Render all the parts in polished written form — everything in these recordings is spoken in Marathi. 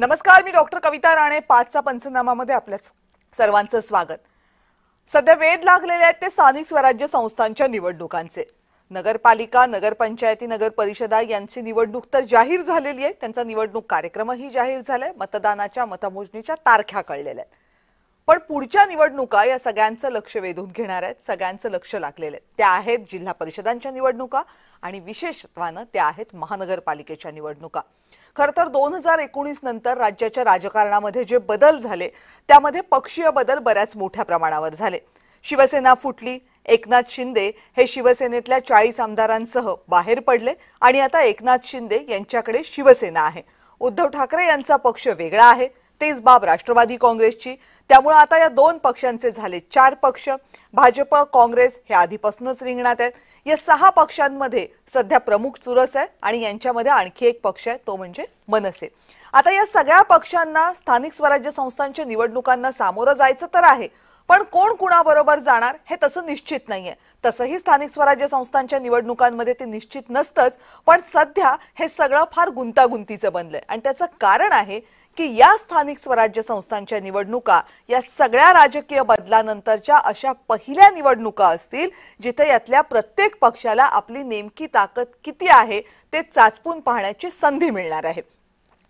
नमस्कार, मी डॉक्टर कविता राणे. 5चा पंचनामामध्ये आपल्या सर्वांचं स्वागत. सध्या वेध लागलेले आहेत ते स्थानिक स्वराज्य संस्थांच्या निवडणुकांचे. नगरपालिका, नगरपंचायती, नगर परिषदा यांची निवडणूक तर जाहीर झालेली आहे. त्यांचा निवडणूक कार्यक्रमही जाहीर झालाय. मतदानाच्या मतमोजणीच्या तारखा कळलेल्या आहेत. पण पुढच्या निवडणुका या सगळ्यांचं लक्ष वेधून घेणार आहेत. सगळ्यांचं लक्ष लागलेलं आहे. त्या आहेत जिल्हा परिषदांच्या निवडणुका आणि विशेषत्वानं त्या आहेत महानगरपालिकेच्या निवडणुका. खरं तर 2019 नंतर राज्याच्या राजकारणामध्ये जे बदल झाले त्यामध्ये पक्षीय बदल बऱ्याच मोठ्या प्रमाणावर झाले. शिवसेना फुटली. एकनाथ शिंदे हे शिवसेनेतल्या 40 आमदारांसह बाहेर पडले आणि आता एकनाथ शिंदे यांच्याकडे शिवसेना आहे. उद्धव ठाकरे यांचा पक्ष वेगळा आहे. तेच बाब राष्ट्रवादी काँग्रेसची. त्यामुळे आता या दोन पक्षांचे झाले 4 पक्ष. भाजप, काँग्रेस हे आधीपासूनच रिंगणात आहेत. या 6 पक्षांमध्ये सध्या प्रमुख चुरस आहे आणि यांच्यामध्ये आणखी एक पक्ष आहे, तो म्हणजे मनसे. आता या सगळ्या पक्षांना स्थानिक स्वराज्य संस्थांच्या निवडणुकांना सामोरं जायचं तर आहे, पण कोण कुणाबरोबर जाणार हे तसं निश्चित नाहीये. तसंही स्थानिक स्वराज्य संस्थांच्या निवडणुकांमध्ये ते निश्चित नसतंच. पण सध्या हे सगळं फार गुंतागुंतीचं बनलंय आणि त्याचं कारण आहे की या स्थानिक स्वराज्य संस्थांच्या निवडणुका या सगळ्या राजकीय बदलानंतरच्या अशा पहिल्या निवडणुका असतील जिथे यातल्या प्रत्येक पक्षाला आपली नेमकी ताकद किती आहे ते चाचपून पाहण्याची संधी मिळणार आहे.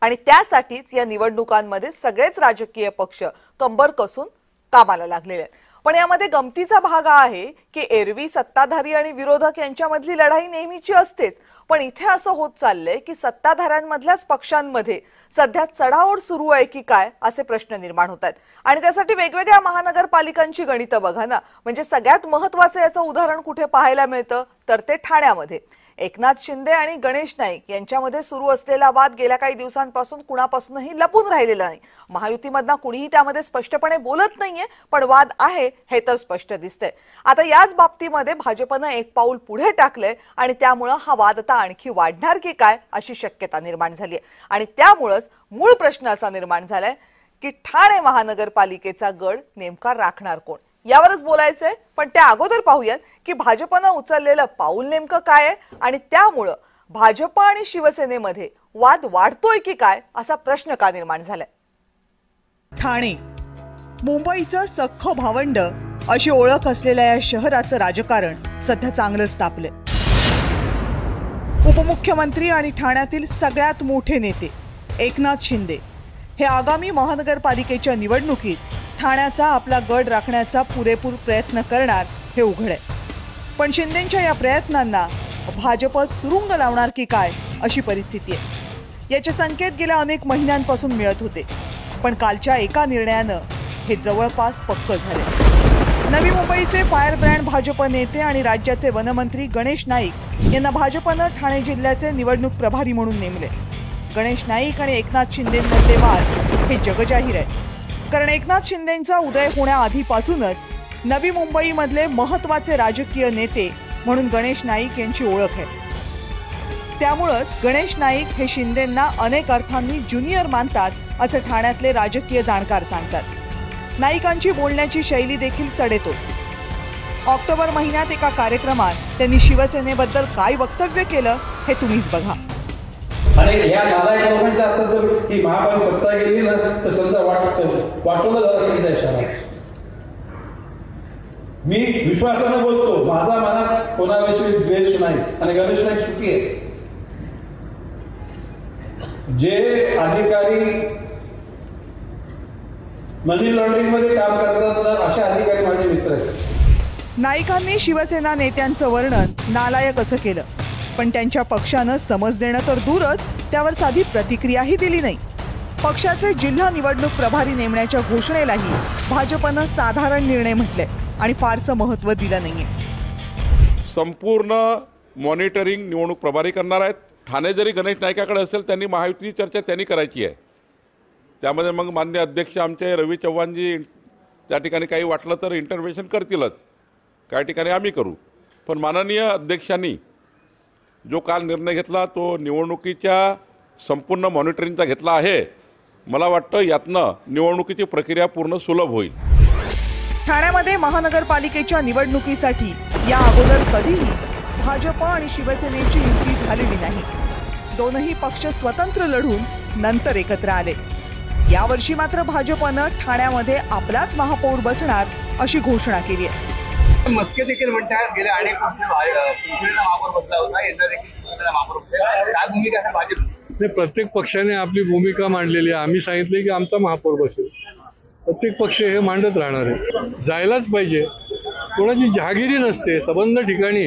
आणि त्यासाठीच या निवडणुकांमध्ये सगळेच राजकीय पक्ष कंबर कसून कामाला लागलेले आहेत. पण यामध्ये गमतीचा भाग आहे की एरवी सत्ताधारी आणि विरोधक यांच्यामधली लढाई नेहमीची असतेच. पण इथे असं होत चाललंय की सत्ताधाऱ्यांमधल्याच पक्षांमध्ये सध्या चढाओढ सुरू आहे की काय असे प्रश्न निर्माण होत आहेत. आणि त्यासाठी वेगवेगळ्या महानगरपालिकांची गणितं बघा ना. म्हणजे सगळ्यात महत्त्वाचं याचं उदाहरण कुठे पाहायला मिळतं तर ते ठाण्यामध्ये. एकनाथ शिंदे आणि गणेश नाईक यांच्यामध्ये सुरू असलेला वाद गेल्या काही दिवसांपासून कुणापासूनही लपून राहिलेला नाही. महायुतीमधनं कुणीही त्यामध्ये स्पष्टपणे बोलत नाहीये, पण वाद आहे हे तर स्पष्ट दिसतंय. आता याच बाबतीमध्ये भाजपनं एक पाऊल पुढे टाकलंय आणि त्यामुळे हा वाद आता आणखी वाढणार की काय अशी शक्यता निर्माण झाली आहे. आणि त्यामुळेच मूळ प्रश्न असा निर्माण झालाय की ठाणे महानगरपालिकेचा गड नेमका राखणार कोण यावरच बोलायचंय. पण त्या अगोदर पाहूयात की भाजपनं उचललेलं पाऊल नेमकं काय आहे आणि त्यामुळं भाजप आणि शिवसेनेमध्ये वाद वाढतोय की काय असा प्रश्न का निर्माण झालाय. ठाणे, मुंबईचं सख्ख भावंड अशी ओळख असलेल्या या शहराचं राजकारण सध्या चांगलंच तापलंय. उपमुख्यमंत्री आणि ठाण्यातील सगळ्यात मोठे नेते एकनाथ शिंदे हे आगामी महानगरपालिकेच्या निवडणुकीत ठाण्याचा आपला गड राखण्याचा पुरेपूर प्रयत्न करणार हे उघड आहे. पण शिंदेंच्या या प्रयत्नांना भाजप सुरुंग लावणार की काय अशी परिस्थिती आहे. याचे संकेत गेल्या अनेक महिन्यांपासून मिळत होते. पण कालच्या एका निर्णयानं हे जवळपास पक्क झाले. नवी मुंबईचे फायर ब्रँड भाजप नेते आणि राज्याचे वनमंत्री गणेश नाईक यांना भाजपनं ठाणे जिल्ह्याचे निवडणूक प्रभारी म्हणून नेमले. गणेश नाईक आणि एकनाथ शिंदेंमधले वाद हे जगजाहीर आहे. कारण एकनाथ शिंदेंचा उदय होण्याआधीपासूनच नवी मुंबईमधले महत्त्वाचे राजकीय नेते म्हणून गणेश नाईक यांची ओळख आहे. त्यामुळंच गणेश नाईक हे शिंदेंना अनेक अर्थांनी ज्युनियर मानतात असं ठाण्यातले राजकीय जाणकार सांगतात. नाईकांची बोलण्याची शैली देखील सडेतोड. ऑक्टोबर महिन्यात एका कार्यक्रमात त्यांनी शिवसेनेबद्दल काय वक्तव्य केलं हे तुम्हीच बघा. आणि या नालायक लोकांच्या हातात जर ही महापालिका सत्ता गेली ना तर सध्या वाटवलं झालं असेल त्या शहरात. मी विश्वासानं बोलतो, माझा मनात कोणाविषयी द्वेष नाही आणि गणेश नाईक सुखी आहे. जे अधिकारी मनी लॉन्ड्रिंग मध्ये काम करतात अशा अधिकारी माझे मित्र आहेत. नाईकांनी शिवसेना नेत्यांचं वर्णन नालायक असं केलं. पण त्यांच्या पक्षानं समज देणं तर दूरच त्यावर साधी प्रतिक्रियाही दिली नाही. पक्षाचे जिल्हा निवडणूक प्रभारी नेमण्याच्या घोषणेलाही भाजपनं साधारण निर्णय म्हटले आणि फारसं महत्त्व दिलं नाहीये. संपूर्ण मॉनिटरिंग निवडणूक प्रभारी करणार आहेत. ठाणे जरी गणेश नाईकाकडे असेल त्यांनी महायुतीची चर्चा त्यांनी करायची आहे. त्यामध्ये मग मान्य अध्यक्ष आमचे रवी चव्हाणजी त्या ठिकाणी काही वाटलं तर इंटरव्हेन्शन करतीलच, काही ठिकाणी आम्ही करू. पण माननीय अध्यक्षांनी जो काल निर्णय घेतला तो निवडणुकीच्या संपूर्ण मॉनिटरिंगचा घेतला आहे. मला वाटतं यातनं निवडणुकीची प्रक्रिया पूर्ण सुलभ होईल. ठाण्यामध्ये महानगरपालिकेच्या निवडणुकीसाठी या अगोदर कधीही भाजप आणि शिवसेनेची युती झालेली नाही. दोनही पक्ष स्वतंत्र लढून नंतर एकत्र आले. यावर्षी मात्र भाजपनं ठाण्यामध्ये आपलाच महापौर बसणार अशी घोषणा केली आहे. मस्के देखील म्हणतात गेल्या अनेक वर्ष शिवसेनेला महापौर बसला होता, यंदा देखील शिवसेनेला महापौर बसला. काय भूमिका आहे भाजप? प्रत्येक पक्षाने आपली भूमिका मांडलेली आहे. आम्ही सांगितले की आमचा महापौर बसेल. प्रत्येक पक्ष हे मांडत राहणार आहे. जायलाच पाहिजे. कोणाची जहागिरी नसते. संबंध ठिकाणी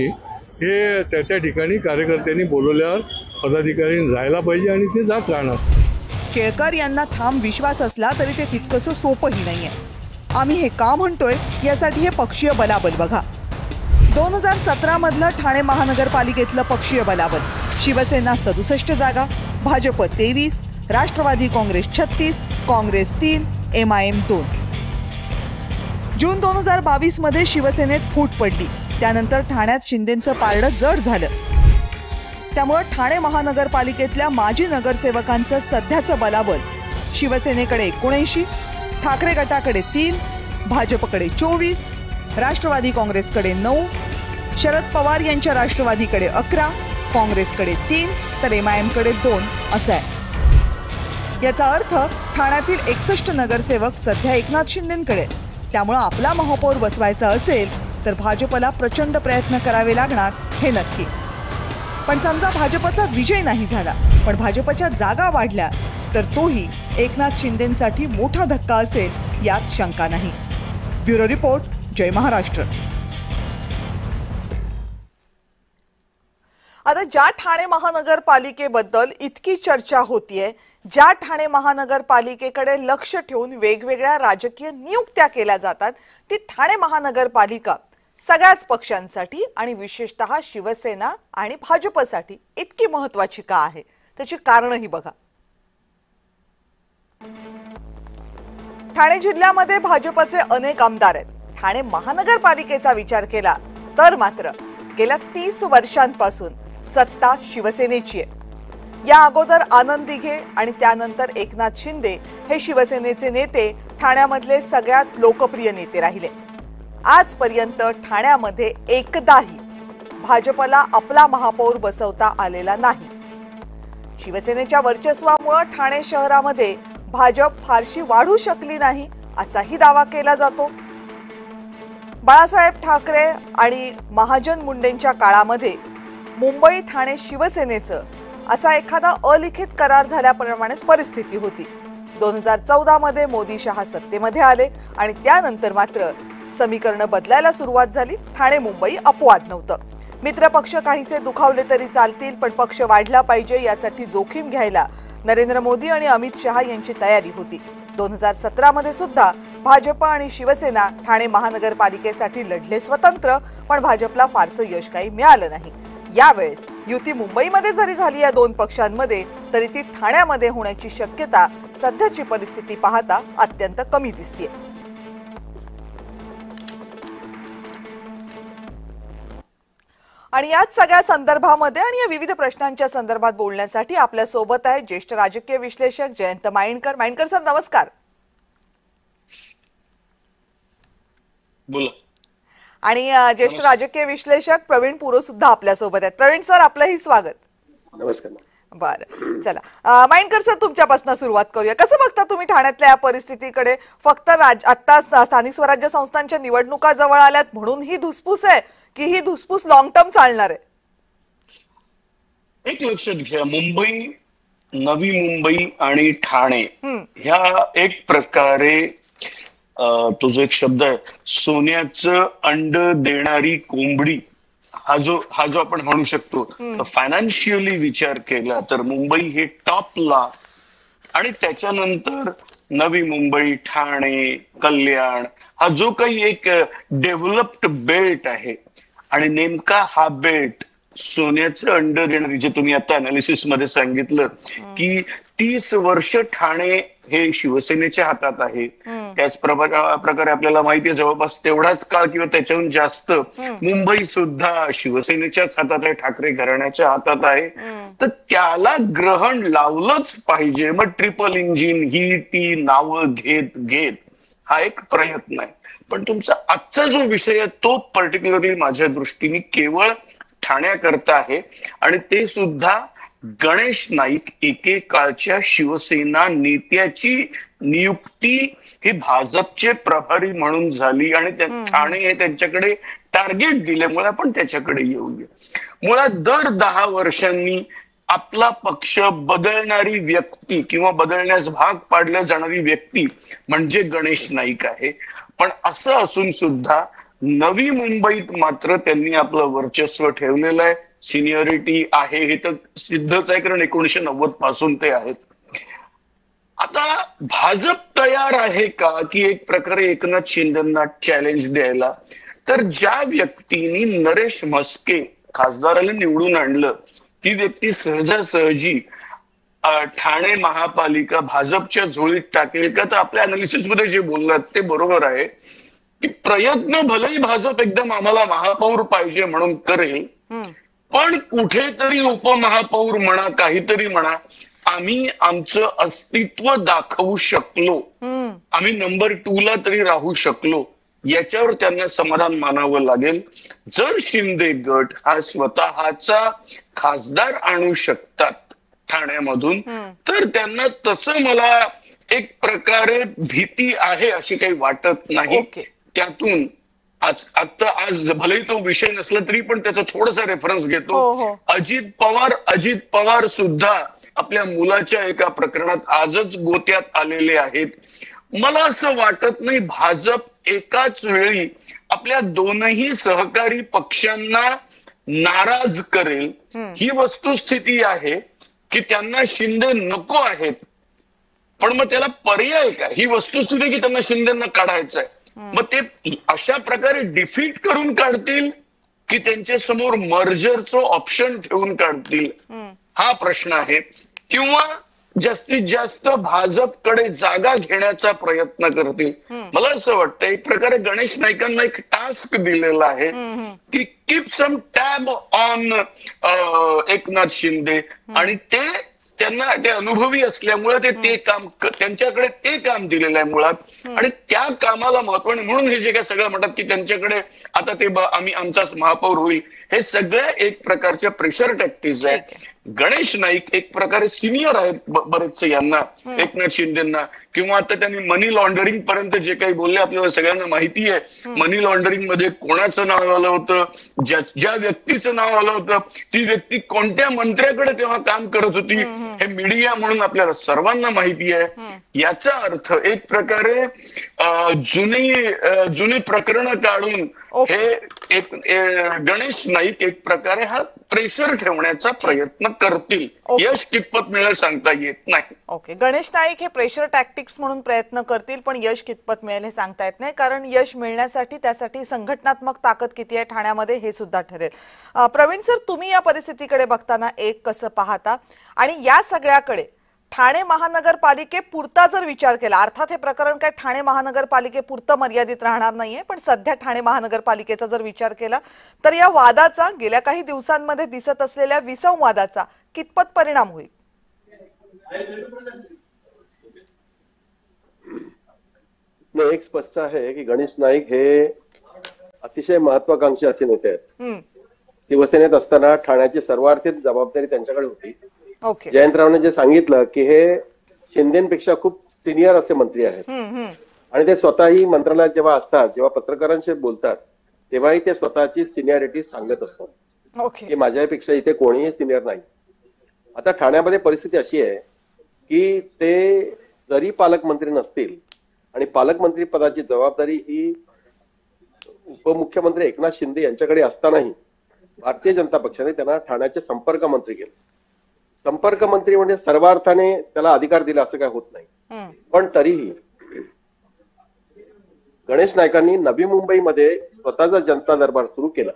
हे त्या ठिकाणी कार्यकर्त्यांनी बोलवल्यावर पदाधिकाऱ्यांनी जायला पाहिजे आणि ते जात राहणार. केळकर यांना ठाम विश्वास असला तरी ते तितकंसं सोपंही नाहीये. आम्ही हे का म्हणतोय यासाठी हे पक्षीय बलाबल बघा. 2017 मधलं ठाणे महानगरपालिकेतलं पक्षीय बलाबल. शिवसेना 67 जागा, भाजप 23, राष्ट्रवादी काँग्रेस 36, काँग्रेस 3, MIM 2. जून 2022 मध्ये शिवसेनेत फूट पडली. त्यानंतर ठाण्यात शिंदेंचं पारडं जड झालं. त्यामुळे ठाणे महानगरपालिकेतल्या माजी नगरसेवकांचं सध्याचं बलाबल शिवसेनेकडे 79, ठाकरे गटाकडे 3, भाजपकडे 24, राष्ट्रवादी काँग्रेसकडे 9, शरद पवार यांच्या राष्ट्रवादीकडे 11, काँग्रेसकडे 3 तर MIM कडे 2 असं आहे. याचा अर्थ ठाण्यातील 61 नगरसेवक सध्या एकनाथ शिंदेंकडे. त्यामुळे आपला महापौर बसवायचा असेल तर भाजपला प्रचंड प्रयत्न करावे लागणार हे नक्की. पण समजा भाजपचा विजय नाही झाला पण भाजपच्या जागा वाढल्या तर तोही एकनाथ शिंदेंसाठी मोठा धक्का असेल यात शंका नाही. ब्युरो रिपोर्ट, जय महाराष्ट्र. आता ज्या ठाणे महानगरपालिकेबद्दल इतकी चर्चा होतीये, ज्या ठाणे महानगरपालिकेकडे लक्ष ठेवून वेगवेगळ्या राजकीय नियुक्त्या केल्या जातात, ती ठाणे महानगरपालिका सगळ्याच पक्षांसाठी आणि विशेषतः शिवसेना आणि भाजपसाठी इतकी महत्त्वाची का आहे त्याची कारणंही बघा. ठाणे जिल्ह्यामध्ये भाजपचे अनेक आमदार आहेत. ठाणे महानगरपालिकेचा विचार केला तर मात्र गेल्या 30 वर्षांपासून सत्ता शिवसेनेची आहे. या अगोदर आनंद दिघे आणि त्यानंतर एकनाथ शिंदे हे शिवसेनेचे नेते ठाण्यामधले सगळ्यात लोकप्रिय नेते राहिले. आजपर्यंत ठाण्यामध्ये एकदाही भाजपला आपला महापौर बसवता आलेला नाही. शिवसेनेच्या वर्चस्वामुळे ठाणे शहरामध्ये भाजप फारशी वाढू शकली नाही असाही दावा केला जातो. बाळासाहेब ठाकरे आणि महाजन मुंडेंच्या काळामध्ये मुंबई ठाणे शिवसेनेचं असा एखादा अलिखित करार झाल्याप्रमाणेच परिस्थिती होती. 2014 मध्ये मोदी शहा सत्तेमध्ये आले आणि त्यानंतर मात्र समीकरणं बदलायला सुरुवात झाली. ठाणे मुंबई अपवाद नव्हतं. मित्रपक्ष काहीसे दुखावले तरी चालतील पण पक्ष वाढला पाहिजे यासाठी जोखीम घ्यायला नरेंद्र मोदी आणि अमित शहा यांची तयारी होती. 2017 मध्ये सुद्धा भाजप आणि शिवसेना ठाणे महानगरपालिकेसाठी लढले स्वतंत्र, पण भाजपला फारसं यश काही मिळालं नाही. यावेळेस युती मुंबईमध्ये जरी झाली या दोन पक्षांमध्ये तरी ती ठाण्यामध्ये होण्याची शक्यता सध्याची परिस्थिती पाहता अत्यंत कमी दिसते. आणि याच सगळ्या संदर्भामध्ये आणि या विविध प्रश्नांच्या संदर्भात बोलण्यासाठी आपल्या सोबत आहे ज्येष्ठ राजकीय विश्लेषक जयंत मायणकर. मायणकर सर नमस्कार. बोला. आणि ज्येष्ठ राजकीय विश्लेषक प्रवीण पुरो सुद्धा आपल्या सोबत आहेत. प्रवीण सर आपलंही स्वागत. नमस्कार. बरं चला मायणकर सर तुमच्यापासून सुरुवात करूया. कसं बघता तुम्ही ठाण्यातल्या या परिस्थितीकडे? फक्त आता स्थानिक स्वराज्य संस्थांच्या निवडणुका जवळ आल्यात म्हणून ही धुसफूस आहे की ही धुसफूस लॉंग टर्म चालणार आहे? एक लक्षात घ्या, मुंबई, नवी मुंबई आणि ठाणे ह्या एक प्रकारे तो जो एक शब्द आहे सोन्याचं अंड देणारी कोंबडी हा जो आपण म्हणू शकतो. फायनान्शियली विचार केला तर मुंबई हे टॉपला आणि त्याच्यानंतर नवी मुंबई, ठाणे, कल्याण हा जो काही एक डेव्हलप्ड बेल्ट आहे आणि नेमका हा बेल्ट सोन्याचं अंड देणारी, जे तुम्ही आता अनालिसिस मध्ये सांगितलं की 30 वर्ष ठाणे हे शिवसेनेच्या हातात आहे. त्याच प्रकारे आपल्याला माहिती आहे जवळपास तेवढाच काळ किंवा त्याच्याहून जास्त मुंबई सुद्धा शिवसेनेच्याच हातात आहे, ठाकरे घराण्याच्या हातात आहे. तर त्याला ग्रहण लावलंच पाहिजे. मग ट्रिपल इंजिन ही ती नावं घेत घेत हा एक प्रयत्न आहे. पण तुमचा आजचा जो विषय आहे तो पर्टिक्युलरली माझ्या दृष्टीने केवळ ठाण्याकरता आहे आणि ते सुद्धा गणेश नाईक एकेकाळच्या शिवसेना नेत्याची नियुक्ती ही भाजपचे प्रभारी म्हणून झाली आणि ठाणे हे त्यांच्याकडे टार्गेट दिल्यामुळे आपण त्याच्याकडे येऊया. मुळात दर 10 वर्षांनी आपला पक्ष बदलणारी व्यक्ती किंवा बदलण्यास भाग पाडल्या जाणारी व्यक्ती म्हणजे गणेश नाईक आहे. पण असं असून सुद्धा नवी मुंबईत मात्र त्यांनी आपलं वर्चस्व ठेवलेलं आहे. सिनियरिटी आहे हे तर सिद्धच आहे, कारण 1990 पासून ते आहेत. आता भाजप तयार आहे का की एक प्रकारे एकनाथ शिंदेना चॅलेंज द्यायला? तर ज्या व्यक्तींनी नरेश म्हस्के खासदाराला निवडून आणलं ती व्यक्ती सहजासहजी ठाणे महापालिका भाजपच्या झोळीत टाकेल का? तर आपल्या अनालिसिस मध्ये जे बोललात ते बरोबर आहे की प्रयत्न भलेही भाजप एकदम आम्हाला महापौर पाहिजे म्हणून करेल, पण कुठेतरी उपमहापौर म्हणा काहीतरी म्हणा आम्ही आमचं अस्तित्व दाखवू शकलो, आम्ही नंबर 2 ला तरी राहू शकलो, याच्यावर त्यांना समाधान मानावं लागेल. जर शिंदे गट हा स्वतःचा खासदार आणू शकतात ठाण्यामधून तर त्यांना तसं मला एक प्रकारे भीती आहे अशी काही वाटत नाही. त्यातून आज भलेही तो विषय नसला तरी पण त्याचा थोडासा रेफरन्स घेतो. अजित पवार सुद्धा आपल्या मुलाच्या एका प्रकरणात आजच गोत्यात आलेले आहेत. मला असं वाटत नाही भाजप एकाच वेळी आपल्या दोनही सहकारी पक्षांना नाराज करेल. ही वस्तुस्थिती आहे की त्यांना शिंदे नको आहेत, पण मग त्याला पर्याय काय? ही वस्तुस्थिती की त्यांना शिंदेना काढायचं आहे, मग ते अशा प्रकारे डिफीट करून काढतील की त्यांच्या समोर मर्जरचं ऑप्शन ठेवून काढतील, हा प्रश्न आहे. किंवा जास्तीत जास्त भाजपकडे जागा घेण्याचा प्रयत्न करतील. मला असं वाटतं एक प्रकारे गणेश नाईकांना एक टास्क दिलेला आहे की keep some tab on Eknath Shinde, आणि ते त्यांना ते अनुभवी असल्यामुळे ते काम त्यांच्याकडे ते काम दिलेलं आहे मुळात, आणि त्या कामाला महत्वाने म्हणून हे जे काय सगळं म्हणतात की त्यांच्याकडे आता ते आमचाच महापौर होईल, हे सगळ्या एक प्रकारच्या प्रेशर टॅक्टिक्स आहे. गणेश नाईक एक प्रकारे सिनियर आहेत बरेचसे यांना, एकनाथ शिंदेना, किंवा आता त्यांनी मनी लॉन्ड्रिंग पर्यंत जे काही बोलले आपल्याला सगळ्यांना माहिती आहे. मनी लॉन्ड्रिंग मध्ये कोणाचं नाव आलं होतं, ज्या व्यक्तीचं नाव आलं होतं ती व्यक्ती कोणत्या मंत्र्याकडे तेव्हा काम करत होती हे मीडिया म्हणून आपल्याला सर्वांना माहिती आहे. याचा अर्थ एक प्रकारे जुनी प्रकरणं काढून हे एक गणेश नाईक एक प्रकारे हा प्रेशर ठेवण्याचा प्रयत्न करतील. यश कितपत मिळेल सांगता येत नाही. ओके, गणेश नाईक हे प्रेशर टॅक्टिक्स म्हणून प्रयत्न करतील, पण यश कितपत मिळेल हे सांगता येत नाही, कारण यश मिळण्यासाठी त्यासाठी संघटनात्मक ताकद किती आहे ठाण्यामध्ये हे सुद्धा ठरेल. प्रवीण सर, तुम्ही या परिस्थितीकडे बघताना एक कसं पाहता, आणि या सगळ्याकडे ठाणे महानगरपालिकेपुरता जर विचार केला, अर्थात हे प्रकरण काय ठाणे महानगरपालिकेपुरतं मर्यादित राहणार नाहीये, पण सध्या ठाणे महानगरपालिकेचा जर विचार केला तर या वादाचा, गेल्या काही दिवसांमध्ये दिसत असलेल्या विसंवादाचा कितपत परिणाम होईल? एक स्पष्ट आहे की गणेश नाईक हे अतिशय महत्वाकांक्षी असे नेते आहेत. शिवसेनेत असताना ठाण्याची सर्वार्थिक जबाबदारी त्यांच्याकडे होती. जयंतरावने जे सांगितलं की हे शिंदेपेक्षा खूप सिनियर असे मंत्री आहेत, आणि ते स्वतःही मंत्रालयात जेव्हा असतात, जेव्हा पत्रकारांशी बोलतात तेव्हाही ते स्वतःची सिनियरिटी सांगत असतात की माझ्यापेक्षा इथे कोणीही सिनियर नाही. आता ठाण्यामध्ये परिस्थिती अशी आहे की ते जरी पालकमंत्री नसतील आणि पालकमंत्री पदाची जबाबदारी ही उपमुख्यमंत्री एकनाथ शिंदे यांच्याकडे असतानाही भारतीय जनता पक्षाने त्यांना ठाण्याचे संपर्क मंत्री केले. संपर्क मंत्री म्हणजे सर्वार्थाने त्याला अधिकार दिला असं काय होत नाही, पण तरीही गणेश नाईकांनी नवी मुंबईमध्ये स्वतःचा जनता दरबार सुरू केला.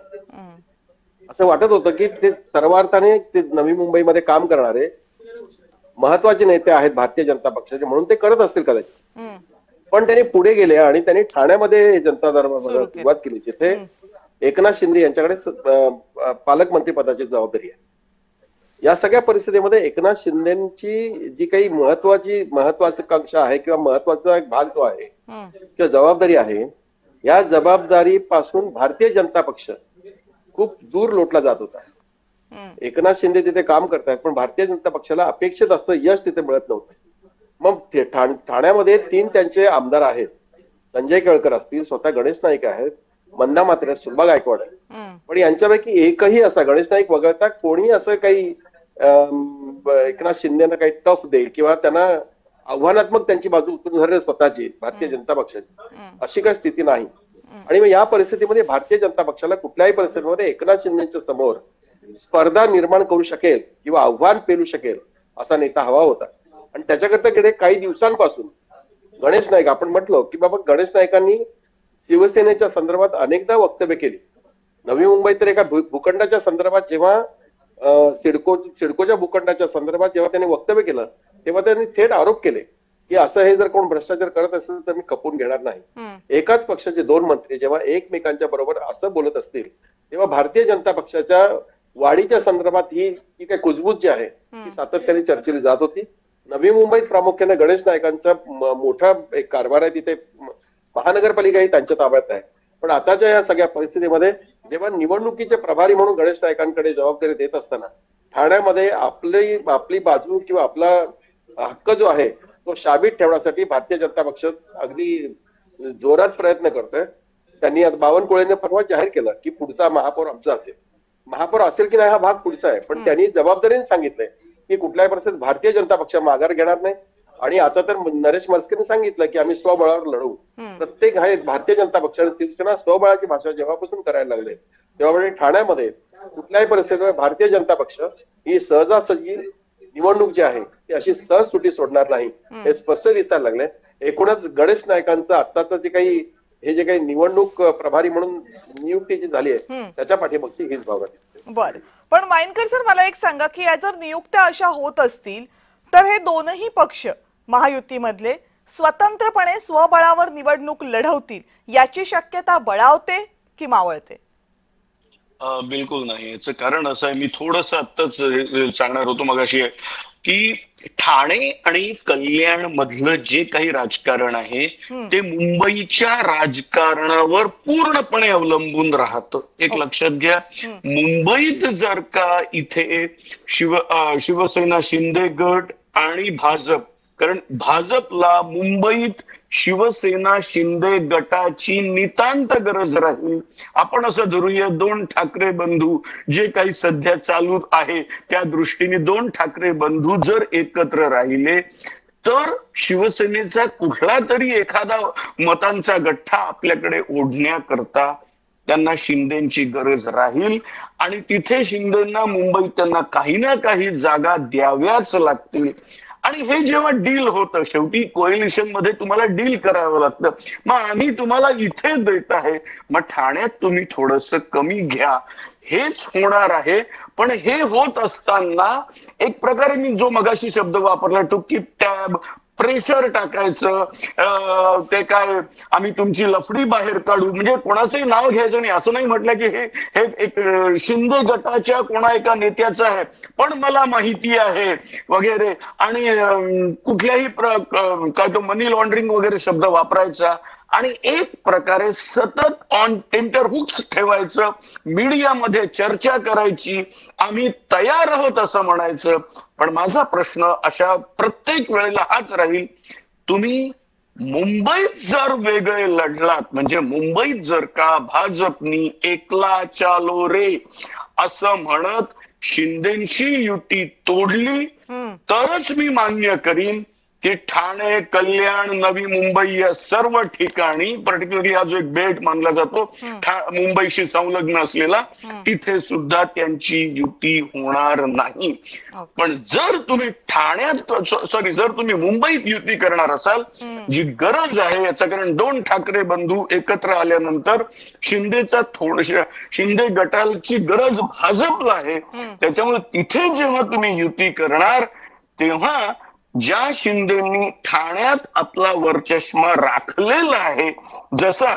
असं वाटत होतं की ते सर्वार्थाने ते नवी मुंबईमध्ये काम करणारे महत्वाचे नेते आहेत भारतीय जनता पक्षाचे, म्हणून ते करत असतील कदाचित, पण त्यांनी पुढे गेले आणि त्यांनी ठाण्यामध्ये जनता दरबार सुरुवात केली, जिथे एकनाथ शिंदे यांच्याकडे पालकमंत्री पदाची जबाबदारी आहे. या सगळ्या परिस्थितीमध्ये एकनाथ शिंदेची जी काही महत्वाकांक्षा आहे किंवा महत्वाचा एक भाग जो आहे किंवा जबाबदारी आहे, या जबाबदारीपासून भारतीय जनता पक्ष खूप दूर लोटला जात होता. एकनाथ शिंदे तिथे काम करतायत, पण भारतीय जनता पक्षाला अपेक्षित असं यश तिथे मिळत नव्हतं. मग ठाण्यामध्ये 3 त्यांचे आमदार आहेत. संजय केळकर असतील, स्वतः गणेश नाईक आहेत, मंदा म्हात्रे, सुलभा गायकवाड आहे. पण यांच्यापैकी एकही असा, गणेश नाईक वगळता कोणी असं काही एकनाथ शिंदेना काही टफ देईल किंवा त्यांना आव्हानात्मक त्यांची बाजू उचलून धरेल स्वतःची भारतीय जनता पक्षाची, अशी काही स्थिती नाही. आणि मग या परिस्थितीमध्ये भारतीय जनता पक्षाला कुठल्याही परिस्थितीमध्ये एकनाथ शिंदेच्या समोर स्पर्धा निर्माण करू शकेल किंवा आव्हान पेलू शकेल असा नेता हवा होता. आणि त्याच्याकरता गेले काही दिवसांपासून गणेश नाईक, आपण म्हटलो की बाबा गणेश नाईकांनी शिवसेनेच्या संदर्भात अनेकदा वक्तव्य केली. नवी मुंबईत तर एका भूखंडाच्या संदर्भात जेव्हा सिडकोच्या भूखंडाच्या संदर्भात जेव्हा त्यांनी वक्तव्य केलं तेव्हा त्यांनी थेट आरोप केले की असं हे जर कोण भ्रष्टाचार करत असेल तर मी खपून घेणार नाही. एकाच पक्षाचे 2 मंत्री जेव्हा एकमेकांच्या बरोबर असं बोलत असतील तेव्हा भारतीय जनता पक्षाच्या वाढीच्या संदर्भात ही काही कुजबूज जी आहे ती सातत्याने चर्चेली जात होती. नवी मुंबईत प्रामुख्याने गणेश नाईकांचा मोठा एक कारभार आहे, तिथे महानगरपालिकाही त्यांच्या ताब्यात आहे. पण आताच्या या सगळ्या परिस्थितीमध्ये जेव्हा निवडणुकीचे प्रभारी म्हणून गणेश नाईकांकडे जबाबदारी देत असताना ठाण्यामध्ये आपली बाजू किंवा आपला हक्क जो आहे तो शाबीत ठेवण्यासाठी भारतीय जनता पक्ष अगदी जोरात प्रयत्न करतोय. त्यांनी आता बावनकुळेने परवा जाहीर केलं की पुढचा महापौर आमचा असेल. महापौर असेल की नाही हा भाग पुढचा आहे, पण त्यांनी जबाबदारीने सांगितलंय की कुठल्याही परिस्थितीत भारतीय जनता पक्ष माघार घेणार नाही. आणि आता तर नरेश म्हस्केने सांगितलं की आम्ही स्वबळावर लढवू. प्रत्येक भारतीय जनता पक्षाने शिवसेना स्वबळाची भाषा जेव्हापासून करायला लागले तेव्हा ठाण्यामध्ये कुठल्याही परिस्थितीत भारतीय जनता पक्ष ही सहजासहजी निवडणूक जी आहे ती अशी सहज सुटी सोडणार नाही हे स्पष्ट दिसायला लागले. एकूणच गणेश नाईकांचं आत्ताचं जे काही निवडणूक प्रभारी म्हणून नियुक्ती जी झाली आहे त्याच्या पाठीमागची हीच भावना दिसते. बर, पण माइनकर सर मला एक सांगा की या जर नियुक्त्या अशा होत असतील तर हे दोनही पक्ष महायुतीमधले स्वतंत्रपणे स्वबळावर निवडणूक लढवतील याची शक्यता बळावते की मावळते? बिलकुल नाही. याचं कारण असं आहे, मी थोडंसं आत्ताच सांगणार होतो मगाशी, की ठाणे आणि कल्याण मधलं जे काही राजकारण आहे ते मुंबईच्या राजकारणावर पूर्णपणे अवलंबून राहतं. एक लक्षात घ्या, मुंबईत जर का इथे शिवसेना शिंदे गट आणि भाजप, कारण भाजपला मुंबईत शिवसेना शिंदे गटाची नितांत गरज राहील. आपण असं धरूया 2 ठाकरे बंधू जे काही सध्या चालू आहे त्या दृष्टीने 2 ठाकरे बंधू जर एकत्र राहिले तर शिवसेनेचा कुठला तरी एखादा मतांचा गठ्ठा आपल्याकडे ओढण्याकरता त्यांना शिंदेची गरज राहील. आणि तिथे शिंदेना मुंबईत त्यांना काही ना काही जागा द्याव्याच लागतील. आणि हे जेव्हा डील होतं, शेवटी कोएलिशन मध्ये तुम्हाला डील करावं लागतं. मग आम्ही तुम्हाला इथे देत आहे, मग ठाण्यात तुम्ही थोडंसं कमी घ्या, हेच होणार आहे. पण हे होत असताना एक प्रकारे मी जो मगाशी शब्द वापरला टू कीप टॅब, प्रेशर टाकायचं, ते काय आम्ही तुमची लफडी बाहेर काढू, म्हणजे कोणाचंही नाव घ्यायचं नाही. असं नाही म्हटलं की हे एक शिंदे गटाच्या कोणा एका नेत्याचं आहे पण मला माहिती आहे वगैरे, आणि कुठल्याही काय तो मनी लॉन्ड्रिंग वगैरे शब्द वापरायचा आणि एक प्रकारे सतत ऑन टेंटर हुक्स ठेवायचं, मीडियामध्ये चर्चा करायची, आम्ही तयार आहोत असं म्हणायचं. पण माझा प्रश्न अशा प्रत्येक वेळेला हाच राहील, तुम्ही मुंबईत जर वेगळे लढलात, म्हणजे मुंबईत जर का भाजपनी एकला चालो रे असं म्हणत शिंदेशी युती तोडली तरच मी मान्य करीन की ठाणे, कल्याण, नवी मुंबई या सर्व ठिकाणी, पर्टिक्युलरली हा जो एक बेट मानला जातो मुंबईशी संलग्न असलेला, तिथे सुद्धा त्यांची युती होणार नाही. पण जर तुम्ही जर तुम्ही मुंबईत युती करणार असाल, जी गरज आहे याचं कारण 2 ठाकरे बंधू एकत्र आल्यानंतर शिंदे गटाची गरज भाजपला आहे. त्याच्यामुळे तिथे जेव्हा तुम्ही युती करणार तेव्हा ज्या शिंदेंनी ठाण्यात आपला वर्चस्व राखलेला आहे, जसा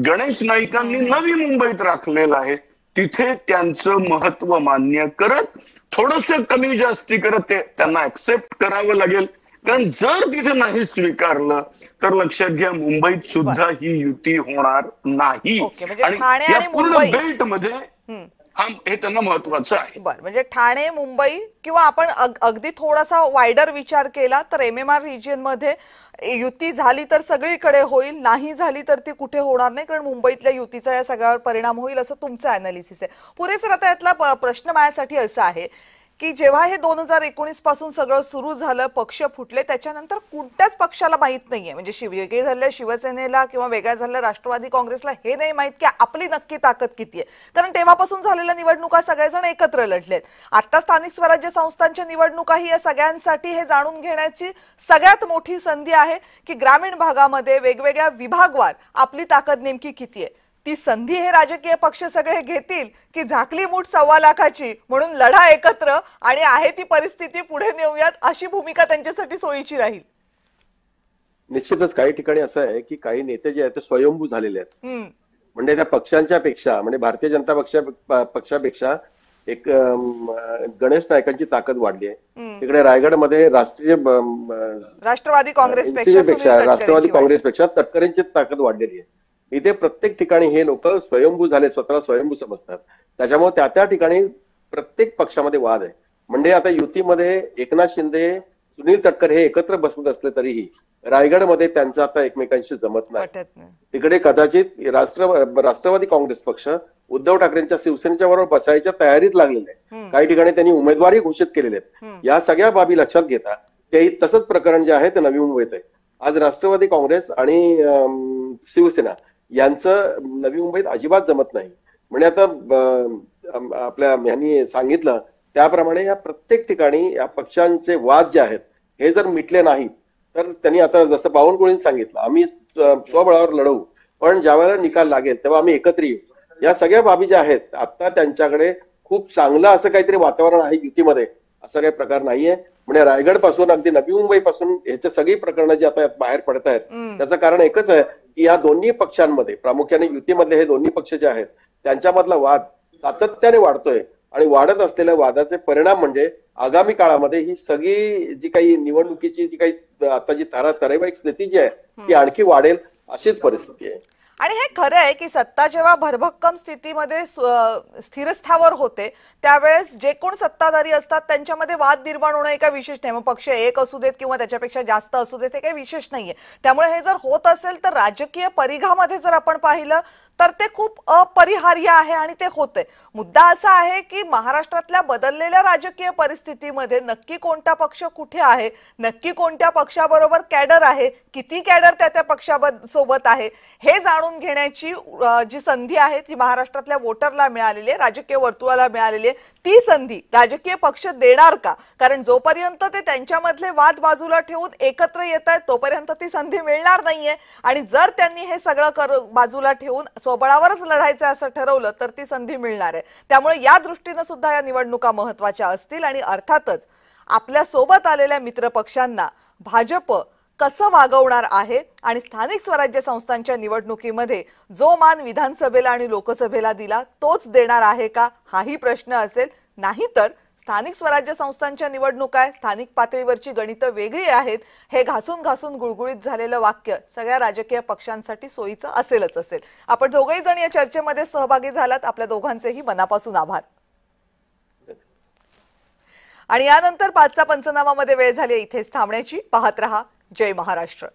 गणेश नाईकांनी नवी मुंबईत राखलेला आहे, तिथे त्यांचं महत्व मान्य करत थोडंसं कमी जास्ती करत ते त्यांना ऍक्सेप्ट करावं लागेल. कारण जर तिथे नाही स्वीकारलं तर लक्षात घ्या मुंबईत सुद्धा ही युती होणार नाही. आणि या पूर्ण बेल्टमध्ये हे त्यांना महत्वाचं आहे. बर, म्हणजे ठाणे, मुंबई किंवा आपण अगदी थोडासा वायडर विचार केला तर MMR रिजन मध्ये युती झाली तर सगळीकडे होईल, नाही झाली तर ती कुठे होणार नाही, कारण मुंबईतल्या युतीचा या सगळ्यावर परिणाम होईल असं तुमचं अनालिसिस आहे. पुरेसर आता यातला प्रश्न माझ्यासाठी असा आहे की जेव्हा हे 2019 पासून सगळं सुरू झालं, पक्ष फुटले, त्याच्यानंतर कोणत्याच पक्षाला माहित नाहीये, म्हणजे वेगळे झालेल्या शिवसेनेला किंवा वेगळ्या झालेल्या राष्ट्रवादी काँग्रेसला हे नाही माहित की आपली नक्की ताकद किती आहे, कारण तेव्हापासून झालेल्या निवडणुका सगळेजण एकत्र लढलेत. आता स्थानिक स्वराज्य संस्थांच्या निवडणुकाही या सगळ्यांसाठी हे जाणून घेण्याची सगळ्यात मोठी संधी आहे की ग्रामीण भागामध्ये वेगवेगळ्या विभागवार आपली ताकद नेमकी किती आहे. ती संधी हे राजकीय पक्ष सगळे घेतील की झाकली मूठ 1.25 लाखाची म्हणून लढा एकत्र आणि आहे ती परिस्थिती पुढे नेऊयात अशी भूमिका त्यांच्यासाठी सोयीची राहील? निश्चितच काही ठिकाणी असं आहे की काही नेते जे आहेत ते स्वयंभू झालेले आहेत. म्हणजे त्या पक्षांच्या पेक्षा, म्हणजे भारतीय जनता पक्षापेक्षा एक गणेश नाईकांची ताकद वाढली आहे. तिकडे रायगडमध्ये राष्ट्रवादी काँग्रेसपेक्षा तटकरेंची ताकद वाढलेली आहे. इथे प्रत्येक ठिकाणी हे लोक स्वयंभू झाले, स्वतःला स्वयंभू समजतात. त्याच्यामुळे त्या ठिकाणी प्रत्येक पक्षामध्ये वाद आहे. म्हणजे आता युतीमध्ये एकनाथ शिंदे, सुनील तटकरे हे एकत्र बसत असले तरीही रायगडमध्ये त्यांचं आता एकमेकांशी जमत नाही. तिकडे कदाचित राष्ट्रवादी काँग्रेस पक्ष उद्धव ठाकरेंच्या शिवसेनेच्या बरोबर बसायच्या तयारीत लागलेले आहे. काही ठिकाणी त्यांनी उमेदवारी घोषित केलेले आहेत. या सगळ्या बाबी लक्षात घेता ते तसंच प्रकरण जे आहे ते नवी मुंबईत आहे. आज राष्ट्रवादी काँग्रेस आणि शिवसेना यांचं नवी मुंबईत अजिबात जमत नाही. म्हणजे आता आपल्या यांनी सांगितलं त्याप्रमाणे या प्रत्येक ठिकाणी या पक्षांचे वाद जे आहेत हे जर मिटले नाहीत तर त्यांनी आता जसं बावनकुळेंनी सांगितलं, आम्ही स्वबळावर लढवू, पण ज्यावेळेला निकाल लागेल तेव्हा आम्ही एकत्र येऊ. या सगळ्या बाबी ज्या आहेत आता त्यांच्याकडे खूप चांगलं असं काहीतरी वातावरण आहे युतीमध्ये, असं काही प्रकार नाहीये. म्हणजे रायगड पासून अगदी नवी मुंबई पासून ह्याचे सगळी प्रकरणं जी आता बाहेर पडत आहेत त्याचं कारण एकच आहे की या दोन्ही पक्षांमध्ये, प्रामुख्याने युतीमधले हे दोन्ही पक्ष जे आहेत त्यांच्यामधला वाद सातत्याने वाढतोय आणि वाढत असलेल्या वादाचे परिणाम म्हणजे आगामी काळामध्ये ही सगळी जी काही निवडणुकीची जी काही आता जी तरेवाईक स्थिती जी आहे ती आणखी वाढेल अशीच परिस्थिती आहे. आणि हे खरं आहे की सत्ता जेव्हा भरभक्कम स्थितीमध्ये स्थिरस्थावर होते त्यावेळेस जे कोण सत्ताधारी असतात त्यांच्यामध्ये वाद निर्माण होणं काही विशेष नाही. मग पक्ष एक असू देत किंवा त्याच्यापेक्षा जास्त असू देत हे काही विशेष नाहीये. त्यामुळे हे जर होत असेल तर राजकीय परिघामध्ये जर आपण पाहिलं तर ते खूप अपरिहार्य आहे आणि ते होते. मुद्दा असा आहे की महाराष्ट्रातल्या बदललेल्या राजकीय परिस्थितीमध्ये नक्की कोणता पक्ष कुठे आहे, नक्की कोणत्या पक्षाबरोबर कॅडर आहे, किती कॅडर त्या पक्षासोबत आहे हे जाणून घेण्याची जी संधी आहे ती महाराष्ट्रातल्या वोटरला मिळालेली आहे, राजकीय वर्तुळाला मिळालेली आहे. ती संधी राजकीय पक्ष देणार का? कारण जोपर्यंत ते त्यांच्यामधले वाद बाजूला ठेवून एकत्र येत आहेत तोपर्यंत ती संधी मिळणार नाहीये. आणि जर त्यांनी हे सगळं बाजूला ठेवून स्वबळावरच लढायचं असं ठरवलं तर ती संधी मिळणार आहे. त्यामुळे या दृष्टीने सुद्धा या निवडणुका महत्त्वाच्या असतील. आणि अर्थातच आपल्या सोबत आलेल्या मित्र पक्षांना भाजप कसं वागवणार आहे आणि स्थानिक स्वराज्य संस्थांच्या निवडणुकीमध्ये जो मान विधानसभेला आणि लोकसभेला दिला तोच देणार आहे का हाही प्रश्न असेल. नाहीतर स्थानिक स्वराज्य संस्थांच्या निवडणुका स्थानिक पातळीवरची गणितं वेगळी आहेत हे घासून घासून गुळगुळीत झालेलं वाक्य सगळ्या राजकीय पक्षांसाठी सोयीचं असेलच असेल. आपण दोघेही जण या चर्चेमध्ये सहभागी झालात, आपल्या दोघांचेही मनापासून आभार. आणि यानंतर 5चा पंचनामामध्ये वेळ झाली इथेच थांबण्याची. पाहत रहा जय महाराष्ट्र.